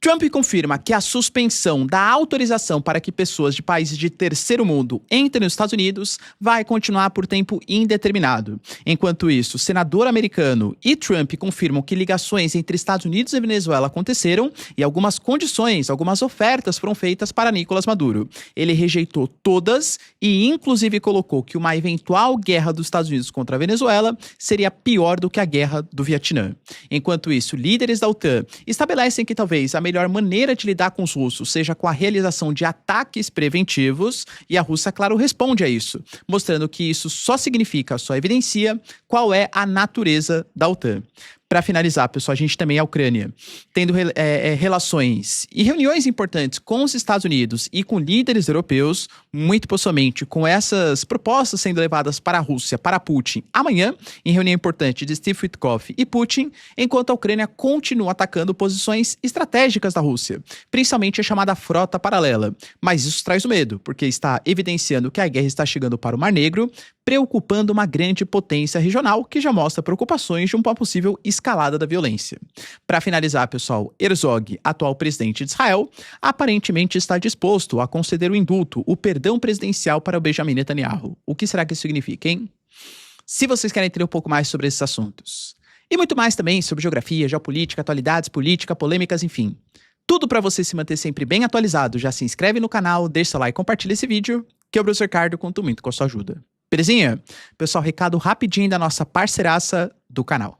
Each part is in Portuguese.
Trump confirma que a suspensão da autorização para que pessoas de países de terceiro mundo entrem nos Estados Unidos vai continuar por tempo indeterminado. Enquanto isso, o senador americano e Trump confirmam que ligações entre Estados Unidos e Venezuela aconteceram e algumas condições, algumas ofertas foram feitas para Nicolás Maduro. Ele rejeitou todas e inclusive colocou que uma eventual guerra dos Estados Unidos contra a Venezuela seria pior do que a guerra do Vietnã. Enquanto isso, líderes da OTAN estabelecem que talvez a melhor maneira de lidar com os russos seja com a realização de ataques preventivos, e a Rússia, claro, responde a isso, mostrando que isso só evidencia qual é a natureza da OTAN. Para finalizar, pessoal, a gente também é a Ucrânia, tendo relações e reuniões importantes com os Estados Unidos e com líderes europeus, muito possivelmente com essas propostas sendo levadas para a Rússia, para Putin, amanhã, em reunião importante de Steve Witkoff e Putin, enquanto a Ucrânia continua atacando posições estratégicas da Rússia, principalmente a chamada Frota Paralela. Mas isso traz o medo, porque está evidenciando que a guerra está chegando para o Mar Negro, preocupando uma grande potência regional que já mostra preocupações de uma possível escalada da violência. Para finalizar, pessoal, Herzog, atual presidente de Israel, aparentemente está disposto a conceder o indulto, o perdão presidencial para o Benjamin Netanyahu. O que será que isso significa, hein? Se vocês querem entender um pouco mais sobre esses assuntos, e muito mais também sobre geografia, geopolítica, atualidades, política, polêmicas, enfim, tudo para você se manter sempre bem atualizado, já se inscreve no canal, deixa seu like e compartilha esse vídeo, que eu, professor Ricardo, conto muito com a sua ajuda. Belezinha? Pessoal, recado rapidinho da nossa parceiraça do canal.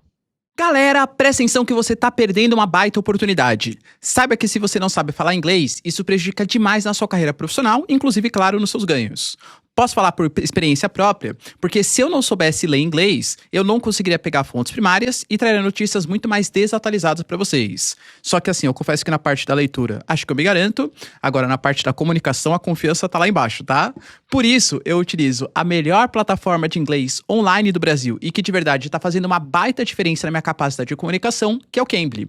Galera, presta atenção que você tá perdendo uma baita oportunidade. Saiba que se você não sabe falar inglês, isso prejudica demais na sua carreira profissional, inclusive, claro, nos seus ganhos. Posso falar por experiência própria, porque se eu não soubesse ler inglês, eu não conseguiria pegar fontes primárias e traria notícias muito mais desatualizadas para vocês. Só que assim, eu confesso que na parte da leitura, acho que eu me garanto, agora na parte da comunicação, a confiança tá lá embaixo, tá? Por isso, eu utilizo a melhor plataforma de inglês online do Brasil e que de verdade tá fazendo uma baita diferença na minha capacidade de comunicação, que é o Cambly.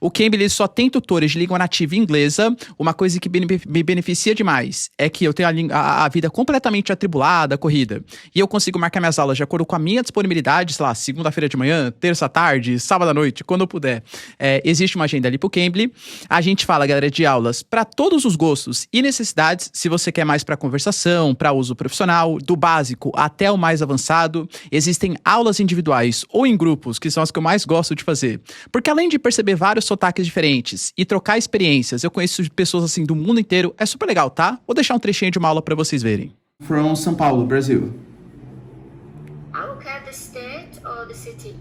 O Cambly ele só tem tutores de língua nativa inglesa. Uma coisa que me beneficia demais é que eu tenho a vida completamente atribulada, corrida. E eu consigo marcar minhas aulas de acordo com a minha disponibilidade, sei lá, segunda-feira de manhã, terça à tarde, sábado à noite, quando eu puder. Existe uma agenda ali pro Cambly. A gente fala, galera, de aulas para todos os gostos e necessidades. Se você quer mais para conversação, para uso profissional, do básico até o mais avançado, existem aulas individuais ou em grupos, que são as que eu mais gosto de fazer. Porque além de perceber vários sotaques diferentes e trocar experiências, eu conheço pessoas assim do mundo inteiro, é super legal, tá? Vou deixar um trechinho de uma aula para vocês verem. From São Paulo, Brazil. Okay, the state or the city?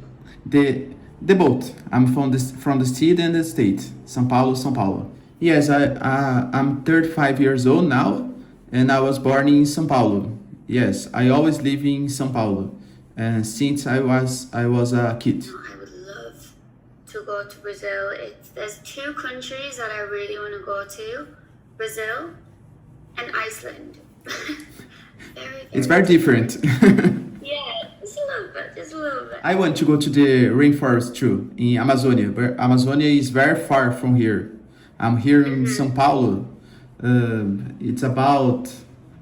The both. I'm from the city and the state. São Paulo, São Paulo. Yes, I'm 35 years old now, and I was born in São Paulo. Yes, I always live in São Paulo, and since I was a kid. I would love to go to Brazil. There's two countries that I really want to go to: Brazil and Iceland. It's very different. Yeah, just a little bit. I want to go to the rainforest too, in Amazonia, but Amazonia is very far from here. I'm here in São Paulo. It's about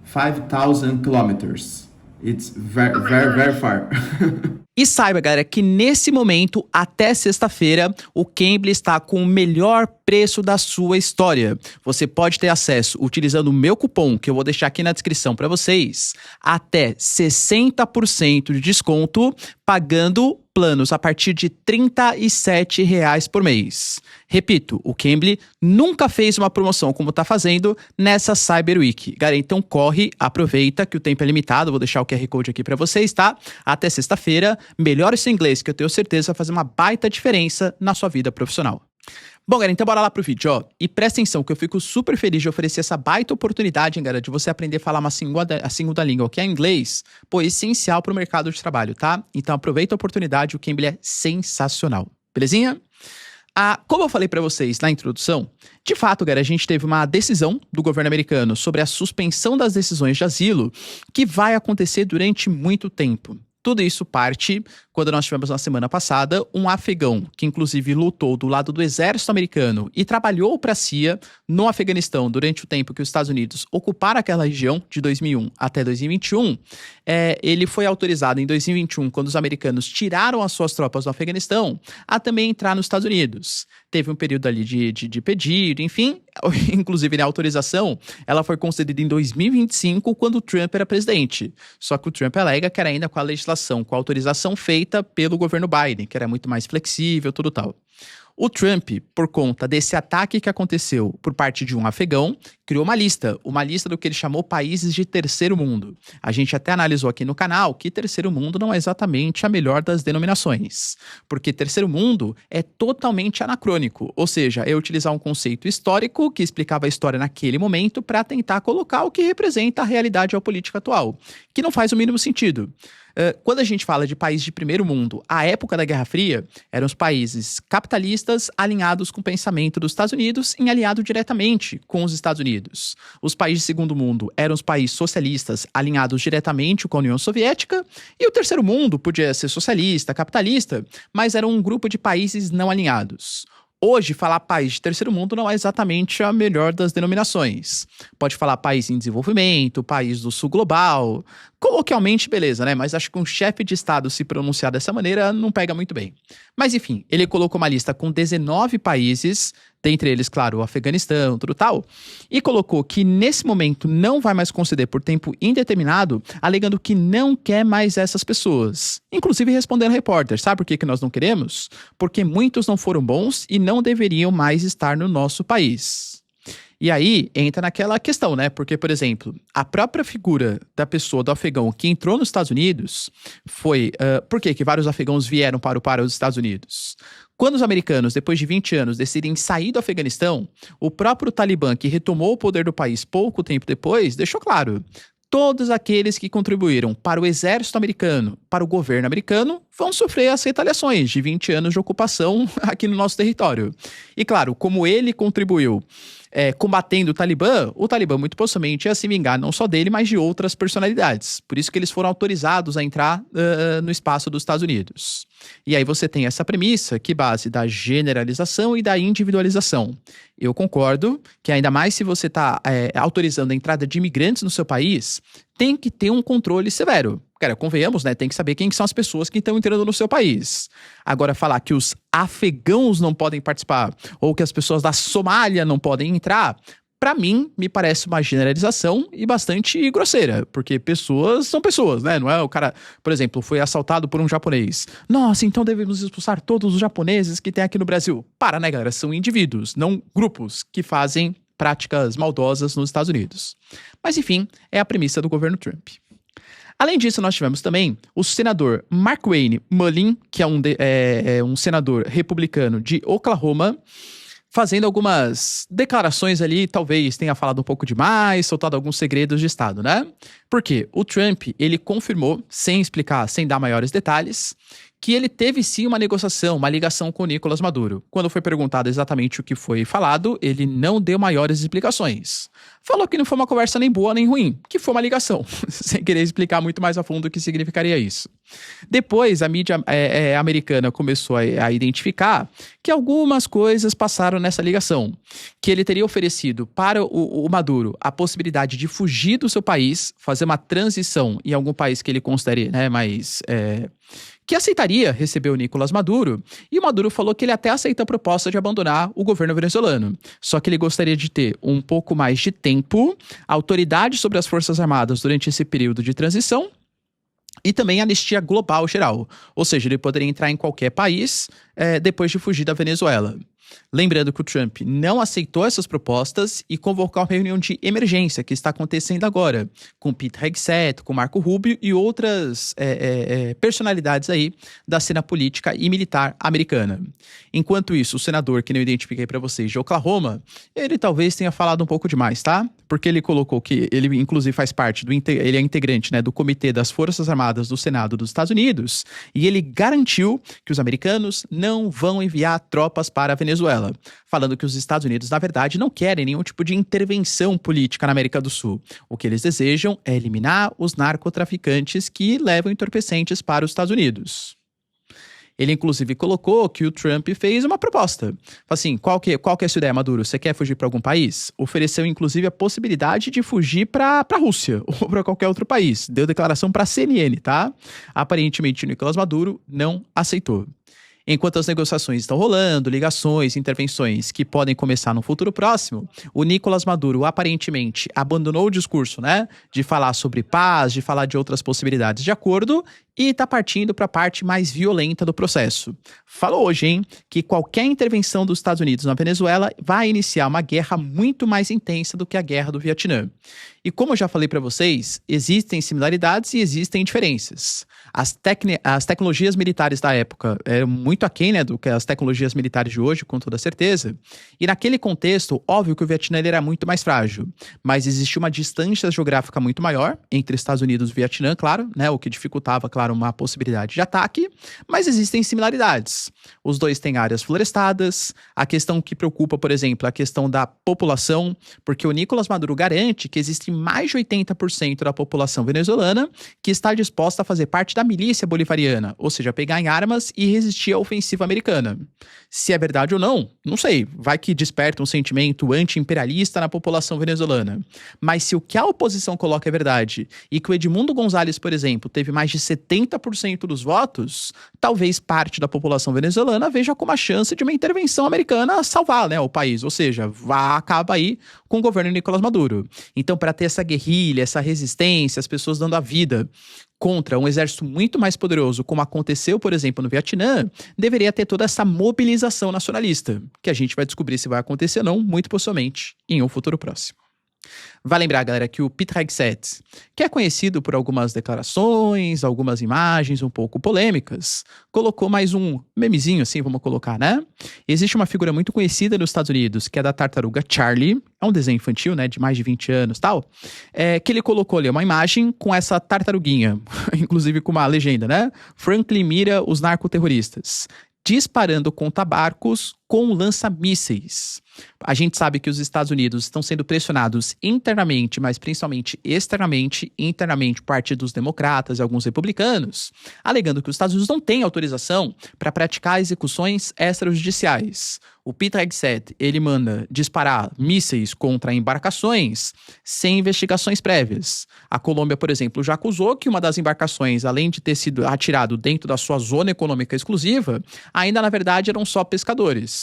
5,000 kilometers. It's very far. E saiba, galera, que nesse momento, até sexta-feira, o Cambly está com o melhor preço da sua história. Você pode ter acesso, utilizando o meu cupom, que eu vou deixar aqui na descrição para vocês, até 60% de desconto, pagando planos a partir de R$ 37 por mês. Repito, o Cambly nunca fez uma promoção como está fazendo nessa Cyber Week. Galera, então corre, aproveita que o tempo é limitado, vou deixar o QR Code aqui para vocês, tá? Até sexta-feira, melhore seu inglês, que eu tenho certeza vai fazer uma baita diferença na sua vida profissional. Bom, galera, então bora lá pro vídeo, ó. E presta atenção que eu fico super feliz de oferecer essa baita oportunidade, hein, galera, de você aprender a falar a segunda língua, que é inglês, pô, essencial pro mercado de trabalho, tá? Então aproveita a oportunidade, o Cambly é sensacional. Belezinha? Como eu falei pra vocês na introdução, de fato, galera, a gente teve uma decisão do governo americano sobre a suspensão das decisões de asilo que vai acontecer durante muito tempo. Tudo isso parte quando nós tivemos na semana passada um afegão que inclusive lutou do lado do exército americano e trabalhou para a CIA no Afeganistão durante o tempo que os Estados Unidos ocuparam aquela região de 2001 até 2021, ele foi autorizado em 2021, quando os americanos tiraram as suas tropas do Afeganistão, a também entrar nos Estados Unidos. Teve um período ali de pedido, enfim, inclusive a autorização, ela foi concedida em 2025, quando o Trump era presidente. Só que o Trump alega que era ainda com a legislação, com a autorização feita pelo governo Biden, que era muito mais flexível, tudo tal. O Trump, por conta desse ataque que aconteceu por parte de um afegão, criou uma lista do que ele chamou países de terceiro mundo. A gente até analisou aqui no canal que terceiro mundo não é exatamente a melhor das denominações, porque terceiro mundo é totalmente anacrônico, ou seja, é utilizar um conceito histórico que explicava a história naquele momento para tentar colocar o que representa a realidade geopolítica atual, que não faz o mínimo sentido. Quando a gente fala de país de primeiro mundo, a época da Guerra Fria, eram os países capitalistas alinhados com o pensamento dos Estados Unidos e aliado diretamente com os Estados Unidos. Os países de segundo mundo eram os países socialistas alinhados diretamente com a União Soviética, e o terceiro mundo podia ser socialista, capitalista, mas era um grupo de países não alinhados. Hoje, falar país de terceiro mundo não é exatamente a melhor das denominações. Pode falar país em desenvolvimento, país do sul global. Coloquialmente, beleza, né? Mas acho que um chefe de Estado se pronunciar dessa maneira não pega muito bem. Mas enfim, ele colocou uma lista com 19 países, dentre eles, claro, o Afeganistão, tudo tal, e colocou que nesse momento não vai mais conceder por tempo indeterminado, alegando que não quer mais essas pessoas. Inclusive respondendo repórter, sabe por que nós não queremos? Porque muitos não foram bons e não deveriam mais estar no nosso país. E aí entra naquela questão, né? Porque, por exemplo, a própria figura da pessoa, do afegão que entrou nos Estados Unidos foi... por que vários afegãos vieram para os Estados Unidos? Quando os americanos, depois de 20 anos, decidem sair do Afeganistão, o próprio Talibã, que retomou o poder do país pouco tempo depois, deixou claro: todos aqueles que contribuíram para o exército americano, para o governo americano, vão sofrer as retaliações de 20 anos de ocupação aqui no nosso território. E claro, como ele contribuiu combatendo o Talibã muito possivelmente ia se vingar não só dele, mas de outras personalidades. Por isso que eles foram autorizados a entrar no espaço dos Estados Unidos. E aí você tem essa premissa que base da generalização e da individualização. Eu concordo que ainda mais se você está autorizando a entrada de imigrantes no seu país, tem que ter um controle severo. Cara, convenhamos, né? Tem que saber quem são as pessoas que estão entrando no seu país. Agora, falar que os afegãos não podem participar ou que as pessoas da Somália não podem entrar, pra mim, me parece uma generalização e bastante grosseira, porque pessoas são pessoas, né? Não é o cara, por exemplo, foi assaltado por um japonês. Nossa, então devemos expulsar todos os japoneses que tem aqui no Brasil. Para, né, galera? São indivíduos, não grupos que fazem práticas maldosas nos Estados Unidos. Mas, enfim, é a premissa do governo Trump. Além disso, nós tivemos também o senador Markwayne Mullin, que é um senador republicano de Oklahoma, fazendo algumas declarações ali, talvez tenha falado um pouco demais, soltado alguns segredos de Estado, né? Porque o Trump, ele confirmou, sem explicar, sem dar maiores detalhes, que ele teve sim uma negociação, uma ligação com o Nicolás Maduro. Quando foi perguntado exatamente o que foi falado, ele não deu maiores explicações. Falou que não foi uma conversa nem boa nem ruim, que foi uma ligação, sem querer explicar muito mais a fundo o que significaria isso. Depois, a mídia americana começou a identificar que algumas coisas passaram nessa ligação. Que ele teria oferecido para o Maduro a possibilidade de fugir do seu país, fazer uma transição em algum país que ele considere, né, mais... que aceitaria receber o Nicolás Maduro, e o Maduro falou que ele até aceita a proposta de abandonar o governo venezuelano. Só que ele gostaria de ter um pouco mais de tempo, autoridade sobre as Forças Armadas durante esse período de transição, e também anistia global geral. Ou seja, ele poderia entrar em qualquer país depois de fugir da Venezuela. Lembrando que o Trump não aceitou essas propostas e convocou uma reunião de emergência que está acontecendo agora, com Pete Hegseth, com Marco Rubio e outras personalidades aí da cena política e militar americana. Enquanto isso, o senador, que não identifiquei para vocês, de Oklahoma, ele talvez tenha falado um pouco demais, tá? Porque ele colocou que ele, inclusive, faz parte ele é integrante, né, do Comitê das Forças Armadas do Senado dos Estados Unidos, e ele garantiu que os americanos não vão enviar tropas para a Venezuela, falando que os Estados Unidos, na verdade, não querem nenhum tipo de intervenção política na América do Sul. O que eles desejam é eliminar os narcotraficantes que levam entorpecentes para os Estados Unidos. Ele, inclusive, colocou que o Trump fez uma proposta. Falou assim, qual que é a sua ideia, Maduro? Você quer fugir para algum país? Ofereceu, inclusive, a possibilidade de fugir para a Rússia ou para qualquer outro país. Deu declaração para a CNN, tá? Aparentemente, o Nicolás Maduro não aceitou. Enquanto as negociações estão rolando, ligações, intervenções que podem começar no futuro próximo, o Nicolás Maduro aparentemente abandonou o discurso, né, de falar sobre paz, de falar de outras possibilidades de acordo e está partindo para a parte mais violenta do processo. Falou hoje, hein, que qualquer intervenção dos Estados Unidos na Venezuela vai iniciar uma guerra muito mais intensa do que a guerra do Vietnã. E como eu já falei para vocês, existem similaridades e existem diferenças. As tecnologias militares da época eram muito aquém, né, do que as tecnologias militares de hoje, com toda certeza. E naquele contexto, óbvio que o Vietnã ele era muito mais frágil, mas existia uma distância geográfica muito maior entre Estados Unidos e Vietnã, claro, né, o que dificultava, claro, uma possibilidade de ataque, mas existem similaridades. Os dois têm áreas florestadas, a questão que preocupa, por exemplo, a questão da população, porque o Nicolás Maduro garante que existe mais de 80% da população venezuelana que está disposta a fazer parte da milícia bolivariana, ou seja, pegar em armas e resistir à ofensiva americana. Se é verdade ou não, não sei, vai que desperta um sentimento anti-imperialista na população venezuelana. Mas se o que a oposição coloca é verdade, e que o Edmundo Gonzalez, por exemplo, teve mais de 70% dos votos, talvez parte da população venezuelana veja como a chance de uma intervenção americana salvar, né, o país, ou seja, acaba aí com o governo Nicolás Maduro. Então, para ter essa guerrilha, essa resistência, as pessoas dando a vida contra um exército muito mais poderoso, como aconteceu, por exemplo, no Vietnã, deveria ter toda essa mobilização nacionalista, que a gente vai descobrir se vai acontecer ou não, muito possivelmente, em um futuro próximo. Vai lembrar, galera, que o Pete Hegseth, que é conhecido por algumas declarações, algumas imagens um pouco polêmicas, colocou mais um memezinho, assim, vamos colocar, né? Existe uma figura muito conhecida nos Estados Unidos, que é da tartaruga Charlie, é um desenho infantil, né, de mais de 20 anos e tal, que ele colocou ali uma imagem com essa tartaruguinha, inclusive com uma legenda, né? Franklin mira os narcoterroristas, disparando contra barcos com lança-mísseis. A gente sabe que os Estados Unidos estão sendo pressionados internamente, mas principalmente externamente, internamente por parte dos democratas e alguns republicanos, alegando que os Estados Unidos não têm autorização para praticar execuções extrajudiciais. O Pete Hegseth, ele manda disparar mísseis contra embarcações sem investigações prévias. A Colômbia, por exemplo, já acusou que uma das embarcações, além de ter sido atirado dentro da sua zona econômica exclusiva, ainda na verdade eram só pescadores.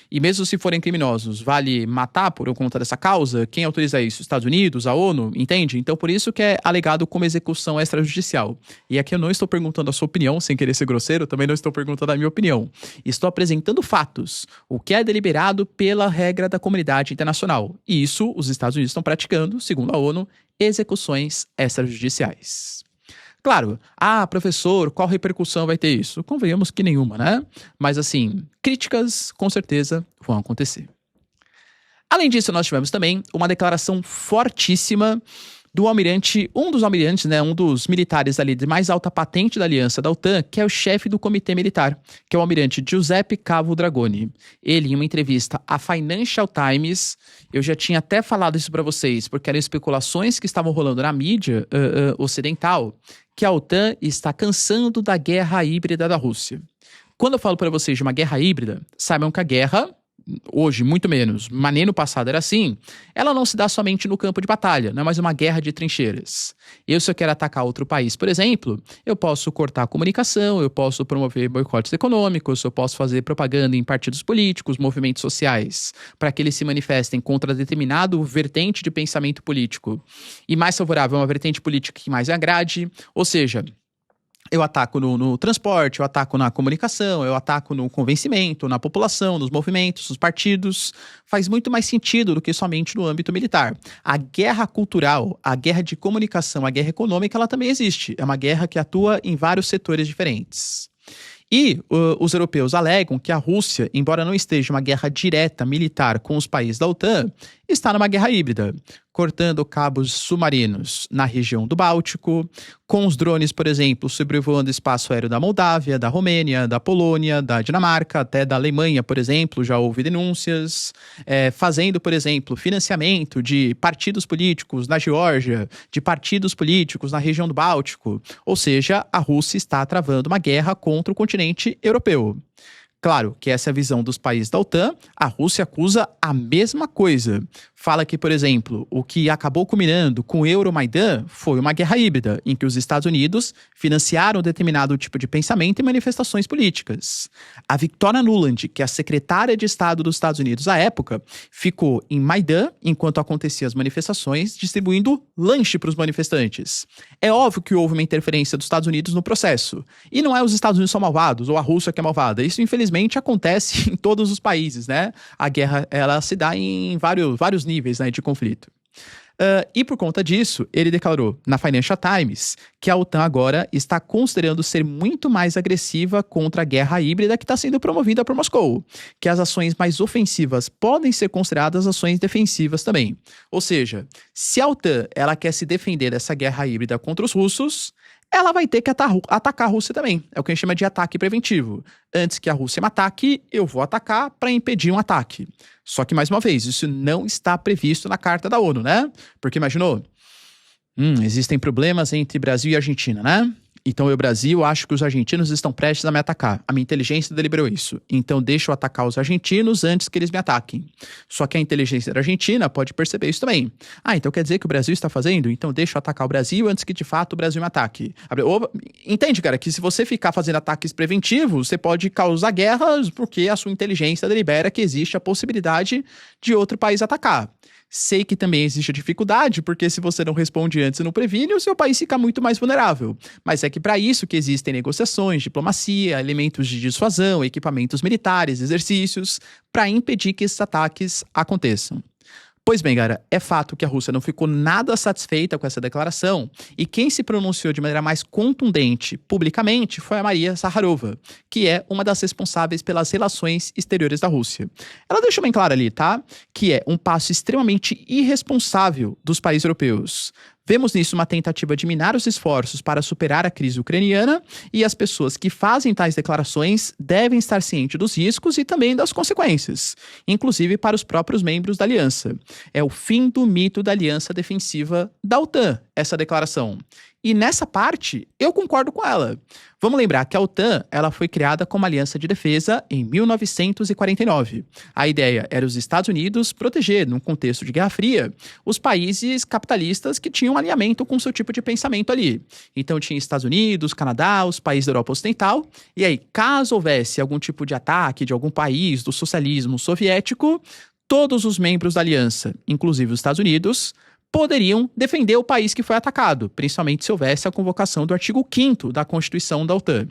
E mesmo se forem criminosos, vale matar por conta dessa causa? Quem autoriza isso? Estados Unidos? A ONU? Entende? Então, por isso que é alegado como execução extrajudicial. E aqui eu não estou perguntando a sua opinião, sem querer ser grosseiro, também não estou perguntando a minha opinião. Estou apresentando fatos, o que é deliberado pela regra da comunidade internacional. E isso os Estados Unidos estão praticando, segundo a ONU, execuções extrajudiciais. Claro, professor, qual repercussão vai ter isso? Convenhamos que nenhuma, né? Mas assim, críticas com certeza vão acontecer. Além disso, nós tivemos também uma declaração fortíssima do almirante, um dos almirantes, né, um dos militares ali de mais alta patente da aliança da OTAN, que é o chefe do comitê militar, que é o almirante Giuseppe Cavo Dragoni. Ele, em uma entrevista à Financial Times, eu já tinha até falado isso para vocês, porque eram especulações que estavam rolando na mídia ocidental, que a OTAN está cansando da guerra híbrida da Rússia. Quando eu falo para vocês de uma guerra híbrida, saibam que a guerra, hoje muito menos, mas nem no passado era assim, ela não se dá somente no campo de batalha, não é mais uma guerra de trincheiras. Se eu quero atacar outro país, por exemplo, eu posso cortar a comunicação, eu posso promover boicotes econômicos, eu posso fazer propaganda em partidos políticos, movimentos sociais, para que eles se manifestem contra determinado vertente de pensamento político. E mais favorável a uma vertente política que mais agrade, ou seja, eu ataco no transporte, eu ataco na comunicação, eu ataco no convencimento, na população, nos movimentos, nos partidos. Faz muito mais sentido do que somente no âmbito militar. A guerra cultural, a guerra de comunicação, a guerra econômica, ela também existe. É uma guerra que atua em vários setores diferentes. E os europeus alegam que a Rússia, embora não esteja em uma guerra direta militar com os países da OTAN, está numa guerra híbrida, cortando cabos submarinos na região do Báltico, com os drones, por exemplo, sobrevoando o espaço aéreo da Moldávia, da Romênia, da Polônia, da Dinamarca, até da Alemanha, por exemplo, já houve denúncias, fazendo, por exemplo, financiamento de partidos políticos na Geórgia, de partidos políticos na região do Báltico. Ou seja, a Rússia está travando uma guerra contra o continente europeu. Claro que essa é a visão dos países da OTAN, a Rússia acusa a mesma coisa. Fala que, por exemplo, o que acabou culminando com o Euromaidan foi uma guerra híbrida, em que os Estados Unidos financiaram determinado tipo de pensamento e manifestações políticas. A Victoria Nuland, que é a secretária de Estado dos Estados Unidos à época, ficou em Maidan, enquanto aconteciam as manifestações, distribuindo lanche para os manifestantes. É óbvio que houve uma interferência dos Estados Unidos no processo. E não é os Estados Unidos que são malvados, ou a Rússia que é malvada. Isso, infelizmente, acontece em todos os países, né? A guerra, ela se dá em vários níveis, né, de conflito. E por conta disso, ele declarou na Financial Times que a OTAN agora está considerando ser muito mais agressiva contra a guerra híbrida que está sendo promovida por Moscou, que as ações mais ofensivas podem ser consideradas ações defensivas também. Ou seja, se a OTAN ela quer se defender dessa guerra híbrida contra os russos, ela vai ter que atacar a Rússia também. É o que a gente chama de ataque preventivo. Antes que a Rússia me ataque, eu vou atacar para impedir um ataque. Só que, mais uma vez, isso não está previsto na Carta da ONU, né? Porque imaginou? Existem problemas entre Brasil e Argentina, né? Então, eu, Brasil, acho que os argentinos estão prestes a me atacar. A minha inteligência deliberou isso. Então, deixa eu atacar os argentinos antes que eles me ataquem. Só que a inteligência da Argentina pode perceber isso também. Então quer dizer que o Brasil está fazendo? Então, deixa eu atacar o Brasil antes que, de fato, o Brasil me ataque. Entende, cara, que se você ficar fazendo ataques preventivos, você pode causar guerras porque a sua inteligência delibera que existe a possibilidade de outro país atacar. Sei que também existe a dificuldade, porque se você não responde antes e não previne, o seu país fica muito mais vulnerável. Mas é que para isso que existem negociações, diplomacia, elementos de dissuasão, equipamentos militares, exercícios, para impedir que esses ataques aconteçam. Pois bem, galera, é fato que a Rússia não ficou nada satisfeita com essa declaração e quem se pronunciou de maneira mais contundente publicamente foi a Maria Zakharova, que é uma das responsáveis pelas relações exteriores da Rússia. Ela deixou bem claro ali, tá? Que é um passo extremamente irresponsável dos países europeus. Vemos nisso uma tentativa de minar os esforços para superar a crise ucraniana e as pessoas que fazem tais declarações devem estar cientes dos riscos e também das consequências, inclusive para os próprios membros da aliança. É o fim do mito da aliança defensiva da OTAN, essa declaração. E nessa parte, eu concordo com ela. Vamos lembrar que a OTAN ela foi criada como aliança de defesa em 1949. A ideia era os Estados Unidos proteger, num contexto de Guerra Fria, os países capitalistas que tinham alinhamento com o seu tipo de pensamento ali. Então tinha Estados Unidos, Canadá, os países da Europa Ocidental. E aí, caso houvesse algum tipo de ataque de algum país do socialismo soviético, todos os membros da aliança, inclusive os Estados Unidos, poderiam defender o país que foi atacado, principalmente se houvesse a convocação do artigo 5º da Constituição da OTAN.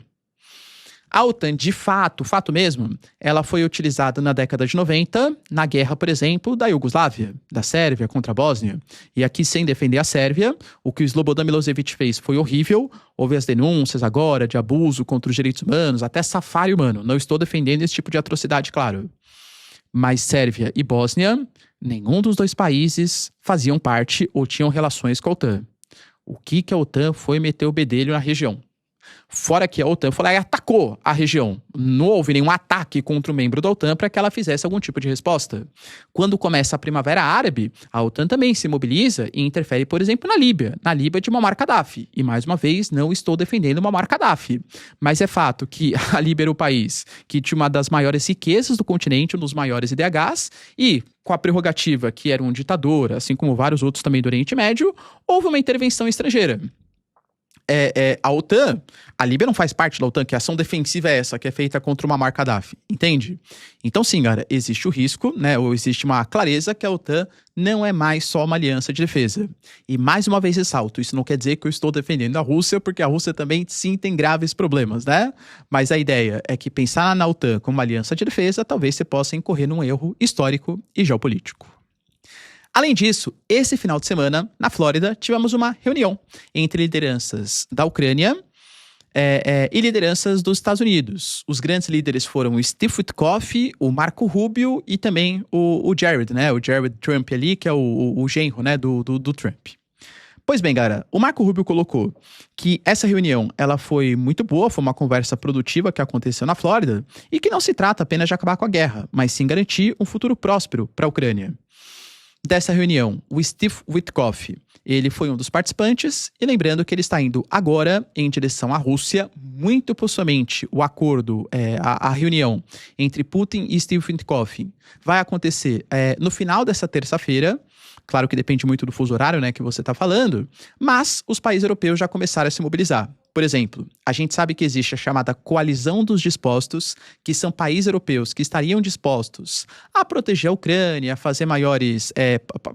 A OTAN, de fato mesmo, ela foi utilizada na década de 90, na guerra, por exemplo, da Iugoslávia, da Sérvia contra a Bósnia. E aqui, sem defender a Sérvia, o que o Slobodan Milosevic fez foi horrível. Houve as denúncias agora de abuso contra os direitos humanos, até safari humano. Não estou defendendo esse tipo de atrocidade, claro. Mas Sérvia e Bósnia, nenhum dos dois países faziam parte ou tinham relações com a OTAN. O que a OTAN foi meter o bedelho na região? Fora que a OTAN foi lá e atacou a região. Não houve nenhum ataque contra o membro da OTAN para que ela fizesse algum tipo de resposta. Quando começa a Primavera Árabe, a OTAN também se mobiliza e interfere, por exemplo, na Líbia de Muammar Gaddafi. E, mais uma vez, não estou defendendo Muammar Gaddafi. Mas é fato que a Líbia era o país que tinha uma das maiores riquezas do continente, um dos maiores IDHs, e com a prerrogativa que era um ditador, assim como vários outros também do Oriente Médio, houve uma intervenção estrangeira. A OTAN, a Líbia não faz parte da OTAN, que a ação defensiva é essa, que é feita contra o Muammar Gaddafi, entende? Então sim, cara, existe o risco, né, ou existe uma clareza que a OTAN não é mais só uma aliança de defesa. E mais uma vez ressalto, isso não quer dizer que eu estou defendendo a Rússia, porque a Rússia também sim tem graves problemas, né? Mas a ideia é que pensar na OTAN como uma aliança de defesa, talvez você possa incorrer num erro histórico e geopolítico. Além disso, esse final de semana, na Flórida, tivemos uma reunião entre lideranças da Ucrânia, e lideranças dos Estados Unidos. Os grandes líderes foram o Steve Witkoff, o Marco Rubio e também o Jared, né? O Jared Trump ali, que é o genro, né, do Trump. Pois bem, galera, o Marco Rubio colocou que essa reunião ela foi muito boa, foi uma conversa produtiva que aconteceu na Flórida e que não se trata apenas de acabar com a guerra, mas sim garantir um futuro próspero para a Ucrânia. Dessa reunião, o Steve Witkoff, ele foi um dos participantes, e lembrando que ele está indo agora em direção à Rússia, muito possivelmente o acordo, a reunião entre Putin e Steve Witkoff vai acontecer no final dessa terça-feira. Claro que depende muito do fuso horário, né, que você está falando, mas os países europeus já começaram a se mobilizar. Por exemplo, a gente sabe que existe a chamada Coalizão dos Dispostos, que são países europeus que estariam dispostos a proteger a Ucrânia, a fazer maiores,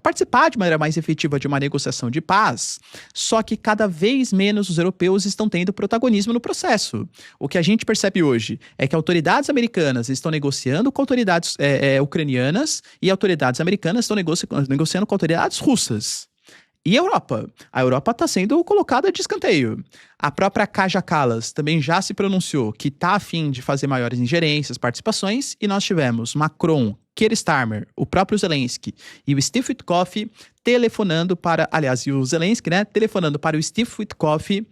participar de maneira mais efetiva de uma negociação de paz, só que cada vez menos os europeus estão tendo protagonismo no processo. O que a gente percebe hoje é que autoridades americanas estão negociando com autoridades ucranianas e autoridades americanas estão negociando com autoridades russas. E a Europa? A Europa está sendo colocada de escanteio. A própria Kaja Kallas também já se pronunciou que está a fim de fazer maiores ingerências, participações, e nós tivemos Macron, Keir Starmer, o próprio Zelensky e o Steve Witkoff telefonando para, aliás, e o Zelensky, né, telefonando para o Steve Witkoff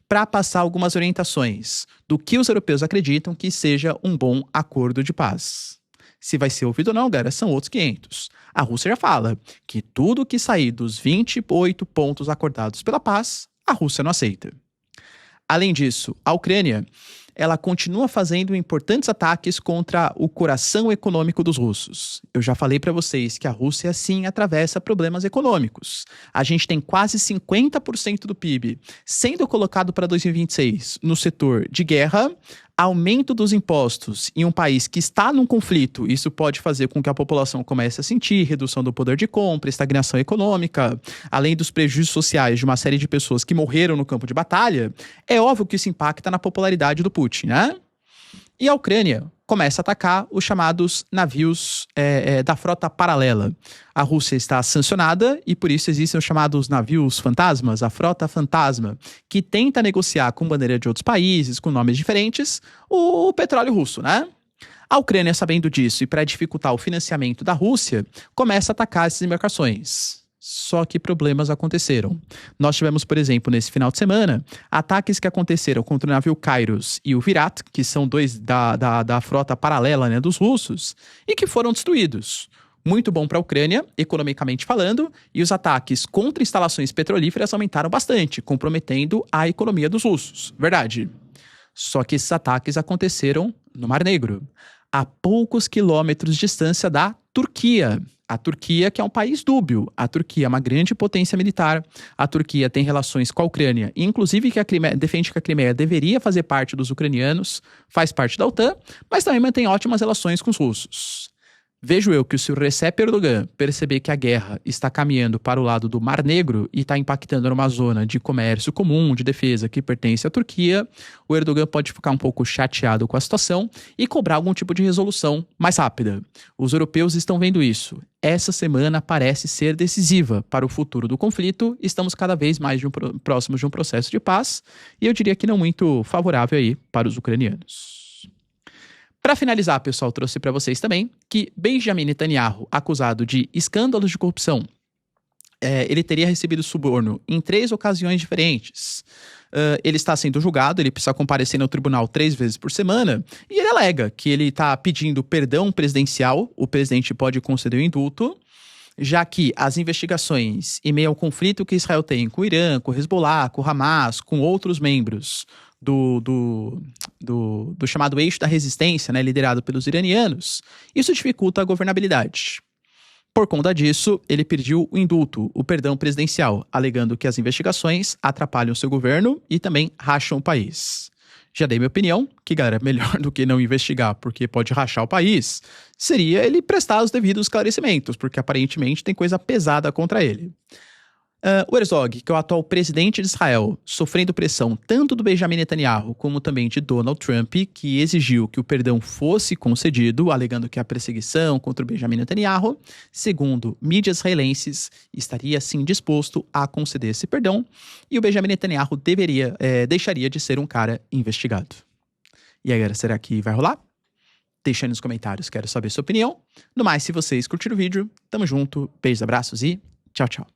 para passar algumas orientações do que os europeus acreditam que seja um bom acordo de paz. Se vai ser ouvido ou não, galera, são outros 500. A Rússia já fala que tudo que sair dos 28 pontos acordados pela paz, a Rússia não aceita. Além disso, a Ucrânia, ela continua fazendo importantes ataques contra o coração econômico dos russos. Eu já falei para vocês que a Rússia, sim, atravessa problemas econômicos. A gente tem quase 50% do PIB sendo colocado para 2026 no setor de guerra, aumento dos impostos em um país que está num conflito. Isso pode fazer com que a população comece a sentir redução do poder de compra, estagnação econômica, além dos prejuízos sociais de uma série de pessoas que morreram no campo de batalha. É óbvio que isso impacta na popularidade do Putin, né? E a Ucrânia começa a atacar os chamados navios da frota paralela. A Rússia está sancionada e por isso existem os chamados navios fantasmas, a frota fantasma, que tenta negociar com bandeira de outros países, com nomes diferentes, o petróleo russo, né? A Ucrânia, sabendo disso e para dificultar o financiamento da Rússia, começa a atacar essas embarcações. Só que problemas aconteceram. Nós tivemos, por exemplo, nesse final de semana, ataques que aconteceram contra o navio Kairos e o Virat, que são dois da frota paralela, né, dos russos, e que foram destruídos. Muito bom para a Ucrânia, economicamente falando, e os ataques contra instalações petrolíferas aumentaram bastante, comprometendo a economia dos russos. Verdade. Só que esses ataques aconteceram no Mar Negro, a poucos quilômetros de distância da Turquia. A Turquia, que é um país dúbio. A Turquia é uma grande potência militar. A Turquia tem relações com a Ucrânia, inclusive que a Crimeia, defende que a Crimeia deveria fazer parte dos ucranianos, faz parte da OTAN, mas também mantém ótimas relações com os russos. Vejo eu que se o Recep Erdogan perceber que a guerra está caminhando para o lado do Mar Negro e está impactando numa zona de comércio comum, de defesa que pertence à Turquia, o Erdogan pode ficar um pouco chateado com a situação e cobrar algum tipo de resolução mais rápida. Os europeus estão vendo isso. Essa semana parece ser decisiva para o futuro do conflito. Estamos cada vez mais próximos de um processo de paz e eu diria que não muito favorável aí para os ucranianos. Para finalizar, pessoal, trouxe para vocês também que Benjamin Netanyahu, acusado de escândalos de corrupção, ele teria recebido suborno em 3 ocasiões diferentes. Ele está sendo julgado, ele precisa comparecer no tribunal 3 vezes por semana, e ele alega que ele está pedindo perdão presidencial, o presidente pode conceder o indulto, já que as investigações em meio ao conflito que Israel tem com o Irã, com o Hezbollah, com o Hamas, com outros membros do chamado eixo da resistência, né, liderado pelos iranianos, isso dificulta a governabilidade. Por conta disso, ele pediu o indulto, o perdão presidencial, alegando que as investigações atrapalham seu governo e também racham o país. Já dei minha opinião, que, galera, melhor do que não investigar, porque pode rachar o país, seria ele prestar os devidos esclarecimentos, porque aparentemente tem coisa pesada contra ele. O Herzog, que é o atual presidente de Israel, sofrendo pressão tanto do Benjamin Netanyahu como também de Donald Trump, que exigiu que o perdão fosse concedido, alegando que a perseguição contra o Benjamin Netanyahu, segundo mídias israelenses, estaria sim disposto a conceder esse perdão, e o Benjamin Netanyahu deixaria de ser um cara investigado. E aí, galera, será que vai rolar? Deixa aí nos comentários, quero saber sua opinião. No mais, se vocês curtiram o vídeo, tamo junto, beijos, abraços e tchau, tchau.